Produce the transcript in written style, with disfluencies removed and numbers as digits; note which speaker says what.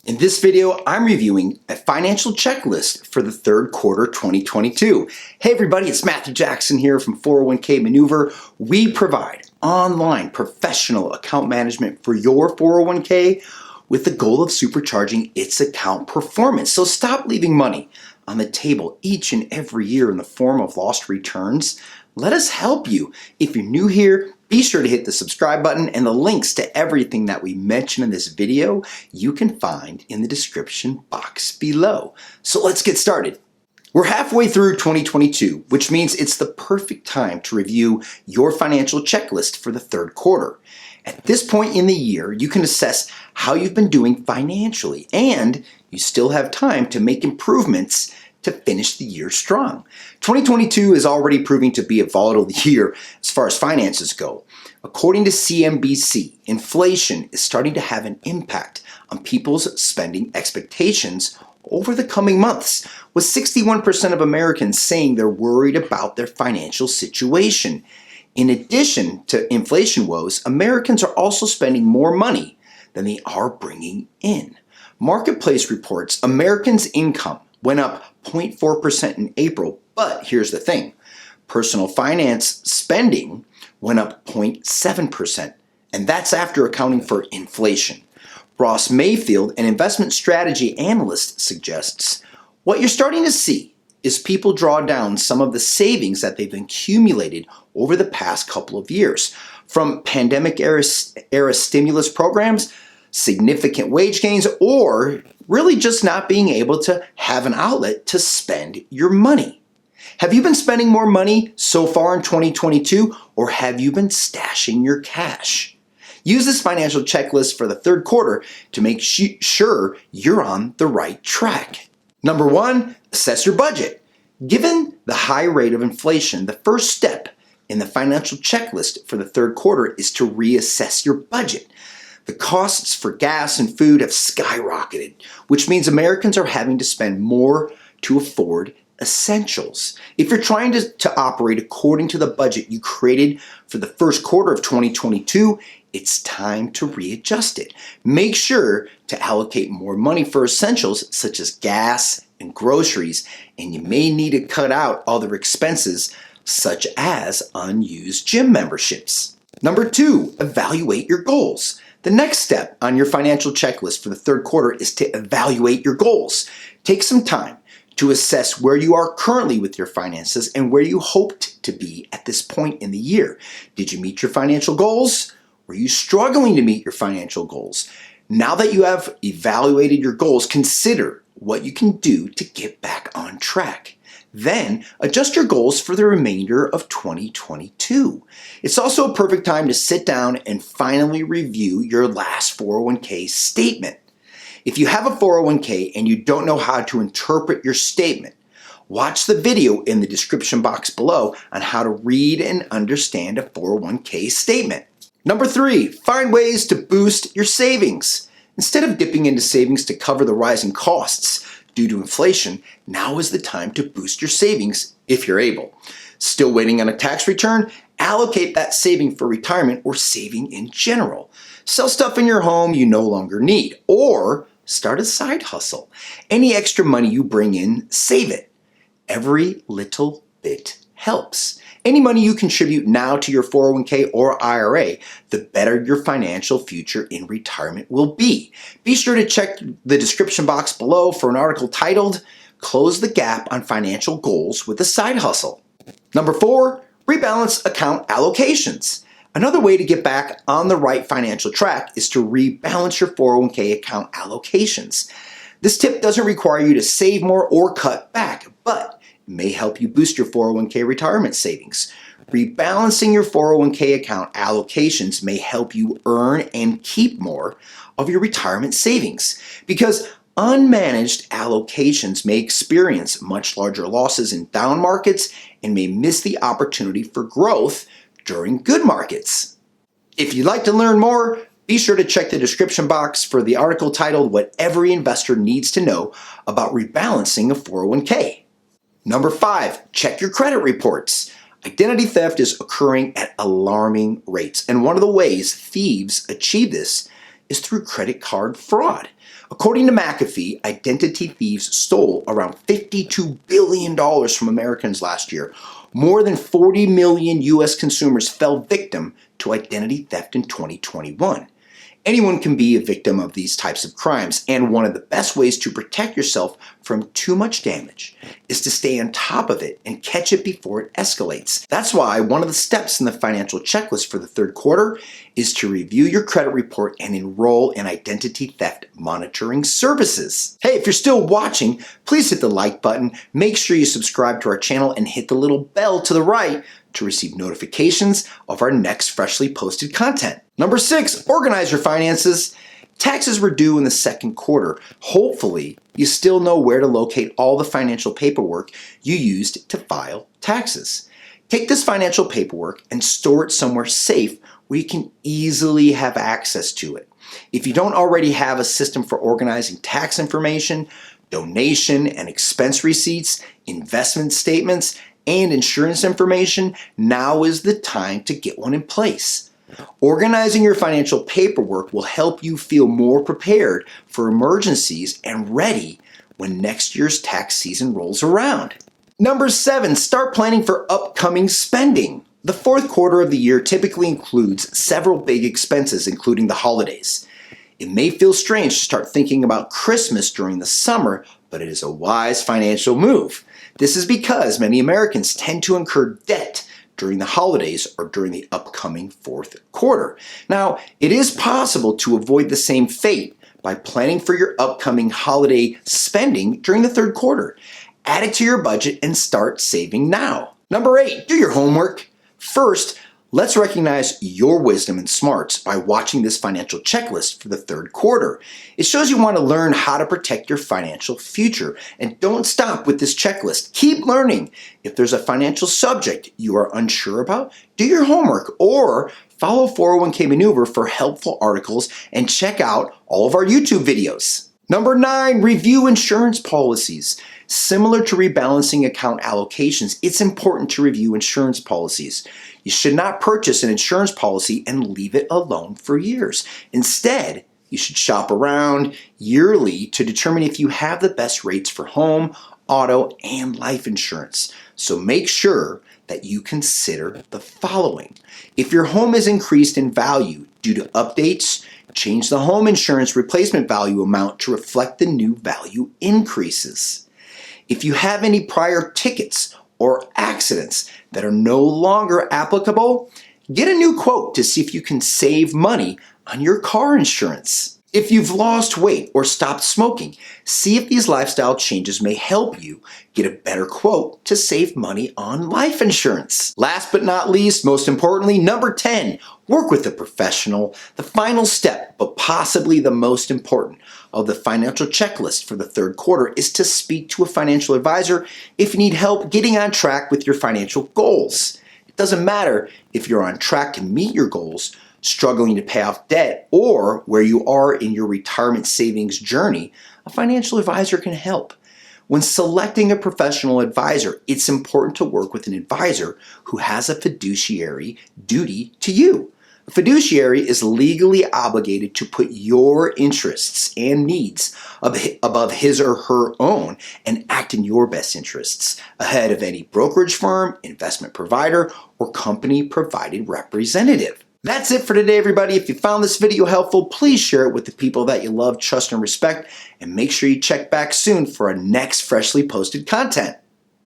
Speaker 1: In this video, I'm reviewing a financial checklist for the third quarter 2022. Hey everybody, it's Matthew Jackson here from 401k Maneuver. We provide online professional account management for your 401k with the goal of supercharging its account performance. So stop leaving money on the table each and every year in the form of lost returns. Let us help you. If you're new here, be sure to hit the subscribe button, and the links to everything that we mention in this video you can find in the description box below. So let's get started. We're halfway through 2022, which means it's the perfect time to review your financial checklist for the third quarter. At this point in the year, you can assess how you've been doing financially, and you still have time to make improvements to finish the year strong. 2022 is already proving to be a volatile year as far as finances go. According to CNBC, inflation is starting to have an impact on people's spending expectations over the coming months, with 61% of Americans saying they're worried about their financial situation. In addition to inflation woes, Americans are also spending more money than they are bringing in. Marketplace reports Americans' income went up 0.4% in April, but here's the thing. Personal finance spending went up 0.7%, and that's after accounting for inflation. Ross Mayfield, an investment strategy analyst, suggests what you're starting to see is people draw down some of the savings that they've accumulated over the past couple of years, from pandemic-era stimulus programs, significant wage gains, or really just not being able to have an outlet to spend your money. Have you been spending more money so far in 2022, or have you been stashing your cash? Use this financial checklist for the third quarter to make sure you're on the right track. Number one, assess your budget. Given the high rate of inflation, the first step in the financial checklist for the third quarter is to reassess your budget. The costs for gas and food have skyrocketed, which means Americans are having to spend more to afford essentials. If you're trying to operate according to the budget you created for the first quarter of 2022, it's time to readjust it. Make sure to allocate more money for essentials such as gas and groceries, and you may need to cut out other expenses such as unused gym memberships. Number two, evaluate your goals. The next step on your financial checklist for the third quarter is to evaluate your goals. Take some time to assess where you are currently with your finances and where you hoped to be at this point in the year. Did you meet your financial goals? Were you struggling to meet your financial goals? Now that you have evaluated your goals, consider what you can do to get back on track. Then adjust your goals for the remainder of 2022. It's also a perfect time to sit down and finally review your last 401k statement. If you have a 401k and you don't know how to interpret your statement, watch the video in the description box below on how to read and understand a 401k statement. Number three, find ways to boost your savings. Instead of dipping into savings to cover the rising costs due to inflation, now is the time to boost your savings if you're able. Still waiting on a tax return? Allocate that saving for retirement or saving in general. Sell stuff in your home you no longer need, or start a side hustle. Any extra money you bring in, save it. Every little bit helps. Any money you contribute now to your 401k or IRA, the better your financial future in retirement will be. Be sure to check the description box below for an article titled, "Close the Gap on Financial Goals with a Side Hustle." Number four, rebalance account allocations. Another way to get back on the right financial track is to rebalance your 401k account allocations. This tip doesn't require you to save more or cut back, but may help you boost your 401k retirement savings. Rebalancing your 401k account allocations may help you earn and keep more of your retirement savings, because unmanaged allocations may experience much larger losses in down markets and may miss the opportunity for growth during good markets. If you'd like to learn more, be sure to check the description box for the article titled "What Every Investor Needs to Know About Rebalancing a 401k." Number five, check your credit reports. Identity theft is occurring at alarming rates, and one of the ways thieves achieve this is through credit card fraud. According to McAfee, identity thieves stole around $52 billion from Americans last year. More than 40 million U.S. consumers fell victim to identity theft in 2021. Anyone can be a victim of these types of crimes, and one of the best ways to protect yourself from too much damage is to stay on top of it and catch it before it escalates. That's why one of the steps in the financial checklist for the third quarter is to review your credit report and enroll in identity theft monitoring services. Hey, if you're still watching, please hit the like button, make sure you subscribe to our channel, and hit the little bell to the right to receive notifications of our next freshly posted content. Number 6, organize your finances. Taxes were due in the second quarter. Hopefully, you still know where to locate all the financial paperwork you used to file taxes. Take this financial paperwork and store it somewhere safe where you can easily have access to it. If you don't already have a system for organizing tax information, donation and expense receipts, investment statements, and insurance information, now is the time to get one in place. Organizing your financial paperwork will help you feel more prepared for emergencies and ready when next year's tax season rolls around. Number 7, start planning for upcoming spending. The fourth quarter of the year typically includes several big expenses, including the holidays. It may feel strange to start thinking about Christmas during the summer, but it is a wise financial move. This is because many Americans tend to incur debt during the holidays or during the upcoming fourth quarter. Now, it is possible to avoid the same fate by planning for your upcoming holiday spending during the third quarter. Add it to your budget and start saving now. Number 8, do your homework. First, let's recognize your wisdom and smarts by watching this financial checklist for the third quarter. It shows you want to learn how to protect your financial future. And don't stop with this checklist. Keep learning. If there's a financial subject you are unsure about, do your homework or follow 401k Maneuver for helpful articles and check out all of our YouTube videos. Number 9, review insurance policies. Similar to rebalancing account allocations, it's important to review insurance policies. You should not purchase an insurance policy and leave it alone for years. Instead, you should shop around yearly to determine if you have the best rates for home, auto, and life insurance. So make sure that you consider the following. If your home has increased in value due to updates, change the home insurance replacement value amount to reflect the new value increases. If you have any prior tickets or accidents that are no longer applicable, get a new quote to see if you can save money on your car insurance. If you've lost weight or stopped smoking, see if these lifestyle changes may help you get a better quote to save money on life insurance. Last but not least, most importantly, number 10, work with a professional. The final step, but possibly the most important of the financial checklist for the third quarter, is to speak to a financial advisor if you need help getting on track with your financial goals. It doesn't matter if you're on track to meet your goals, struggling to pay off debt, or where you are in your retirement savings journey, a financial advisor can help. When selecting a professional advisor, it's important to work with an advisor who has a fiduciary duty to you. A fiduciary is legally obligated to put your interests and needs above his or her own and act in your best interests ahead of any brokerage firm, investment provider, or company-provided representative. That's it for today, everybody. If you found this video helpful, please share it with the people that you love, trust, and respect, and make sure you check back soon for our next freshly posted content.